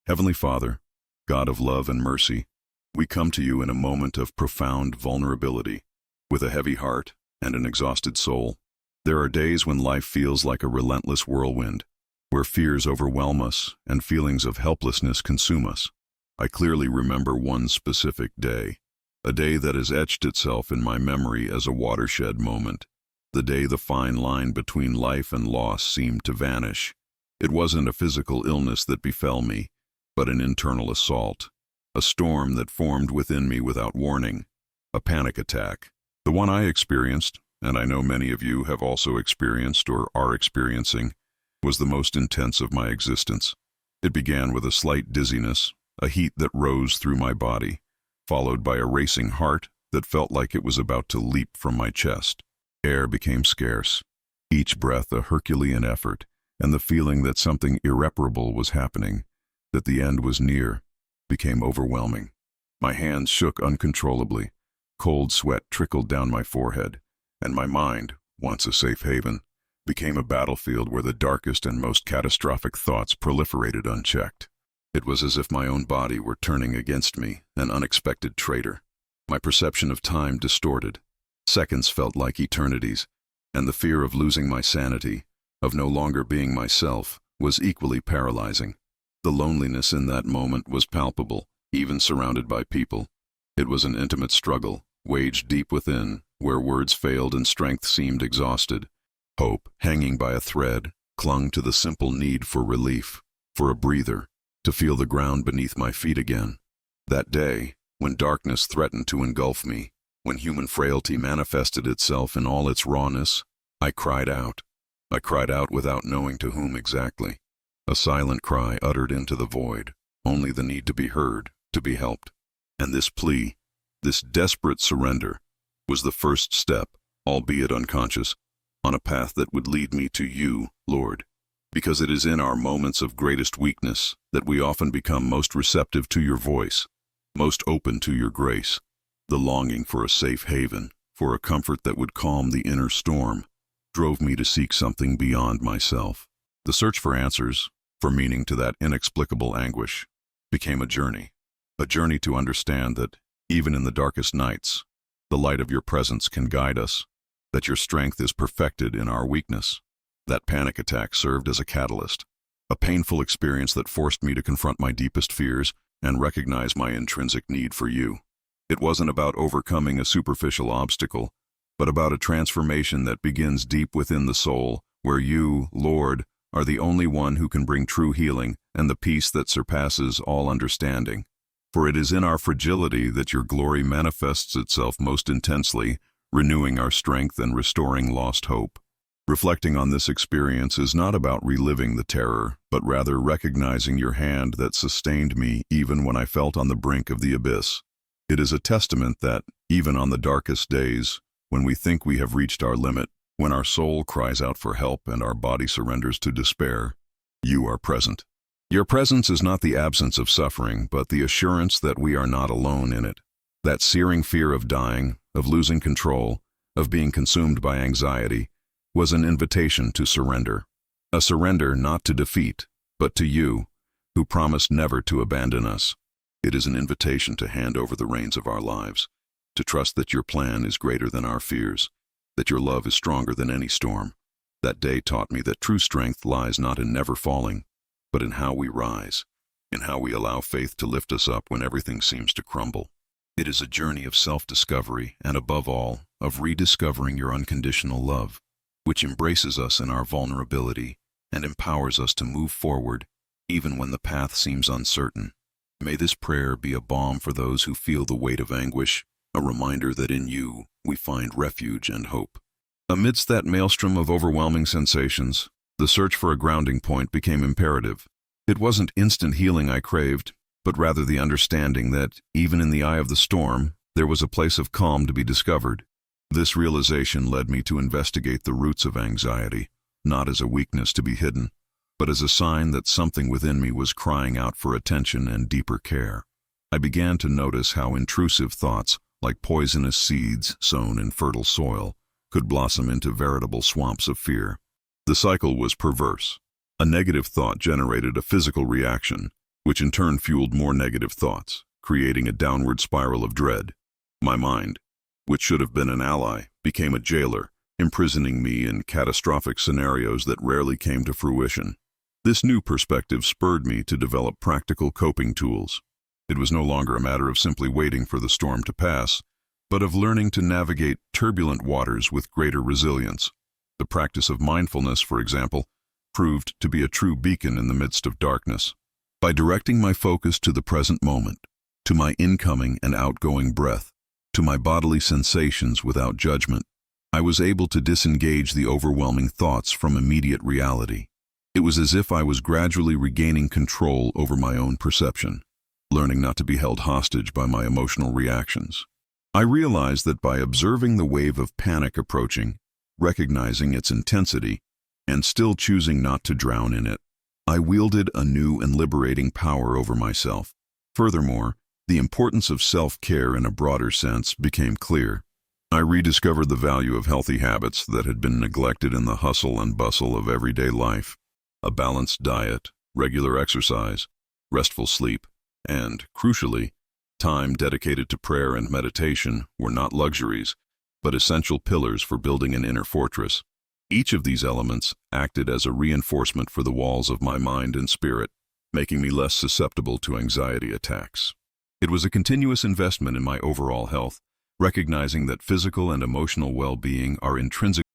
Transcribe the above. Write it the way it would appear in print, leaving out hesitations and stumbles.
Heavenly Father, God of love and mercy, we come to you in a moment of profound vulnerability, with a heavy heart and an exhausted soul. There are days when life feels like a relentless whirlwind, where fears overwhelm us and feelings of helplessness consume us. I clearly remember one specific day, a day that has etched itself in my memory as a watershed moment, the day the fine line between life and loss seemed to vanish. It wasn't a physical illness that befell me, but an internal assault, a storm that formed within me without warning, a panic attack. The one I experienced, and I know many of you have also experienced or are experiencing, was the most intense of my existence. It began with a slight dizziness, a heat that rose through my body, followed by a racing heart that felt like it was about to leap from my chest. Air became scarce, each breath a Herculean effort, and the feeling that something irreparable was happening, that the end was near, became overwhelming. My hands shook uncontrollably, cold sweat trickled down my forehead, and my mind, once a safe haven, became a battlefield where the darkest and most catastrophic thoughts proliferated unchecked. It was as if my own body were turning against me, an unexpected traitor. My perception of time distorted. Seconds felt like eternities, and the fear of losing my sanity, of no longer being myself, was equally paralyzing. The loneliness in that moment was palpable, even surrounded by people. It was an intimate struggle, waged deep within, where words failed and strength seemed exhausted. Hope, hanging by a thread, clung to the simple need for relief, for a breather, to feel the ground beneath my feet again. That day, when darkness threatened to engulf me, when human frailty manifested itself in all its rawness, I cried out. I cried out without knowing to whom exactly. A silent cry uttered into the void, only the need to be heard, to be helped. And this plea, this desperate surrender, was the first step, albeit unconscious, on a path that would lead me to you, Lord. Because it is in our moments of greatest weakness that we often become most receptive to your voice, most open to your grace. The longing for a safe haven, for a comfort that would calm the inner storm, drove me to seek something beyond myself. The search for answers, for meaning to that inexplicable anguish, became a journey to understand that, even in the darkest nights, the light of your presence can guide us, that your strength is perfected in our weakness. That panic attack served as a catalyst, a painful experience that forced me to confront my deepest fears and recognize my intrinsic need for you. It wasn't about overcoming a superficial obstacle, but about a transformation that begins deep within the soul, where you, Lord, are the only one who can bring true healing and the peace that surpasses all understanding. For it is in our fragility that your glory manifests itself most intensely, renewing our strength and restoring lost hope. Reflecting on this experience is not about reliving the terror, but rather recognizing your hand that sustained me even when I felt on the brink of the abyss. It is a testament that, even on the darkest days, when we think we have reached our limit, when our soul cries out for help and our body surrenders to despair, you are present. Your presence is not the absence of suffering, but the assurance that we are not alone in it. That searing fear of dying, of losing control, of being consumed by anxiety, was an invitation to surrender. A surrender not to defeat, but to you, who promised never to abandon us. It is an invitation to hand over the reins of our lives, to trust that your plan is greater than our fears, that your love is stronger than any storm. That day taught me that true strength lies not in never falling, but in how we rise, in how we allow faith to lift us up when everything seems to crumble. It is a journey of self-discovery and, above all, of rediscovering your unconditional love, which embraces us in our vulnerability and empowers us to move forward even when the path seems uncertain. May this prayer be a balm for those who feel the weight of anguish, a reminder that in you we find refuge and hope. Amidst that maelstrom of overwhelming sensations, the search for a grounding point became imperative. It wasn't instant healing I craved, but rather the understanding that, even in the eye of the storm, there was a place of calm to be discovered. This realization led me to investigate the roots of anxiety, not as a weakness to be hidden, but as a sign that something within me was crying out for attention and deeper care. I began to notice how intrusive thoughts, like poisonous seeds sown in fertile soil, could blossom into veritable swamps of fear. The cycle was perverse. A negative thought generated a physical reaction, which in turn fueled more negative thoughts, creating a downward spiral of dread. My mind, which should have been an ally, became a jailer, imprisoning me in catastrophic scenarios that rarely came to fruition. This new perspective spurred me to develop practical coping tools. It was no longer a matter of simply waiting for the storm to pass, but of learning to navigate turbulent waters with greater resilience. The practice of mindfulness, for example, proved to be a true beacon in the midst of darkness. By directing my focus to the present moment, to my incoming and outgoing breath, to my bodily sensations without judgment, I was able to disengage the overwhelming thoughts from immediate reality. It was as if I was gradually regaining control over my own perception, learning not to be held hostage by my emotional reactions. I realized that by observing the wave of panic approaching, recognizing its intensity, and still choosing not to drown in it, I wielded a new and liberating power over myself. Furthermore, the importance of self-care in a broader sense became clear. I rediscovered the value of healthy habits that had been neglected in the hustle and bustle of everyday life. A balanced diet, regular exercise, restful sleep, and, crucially, time dedicated to prayer and meditation were not luxuries, but essential pillars for building an inner fortress. Each of these elements acted as a reinforcement for the walls of my mind and spirit, making me less susceptible to anxiety attacks. It was a continuous investment in my overall health, recognizing that physical and emotional well-being are intrinsic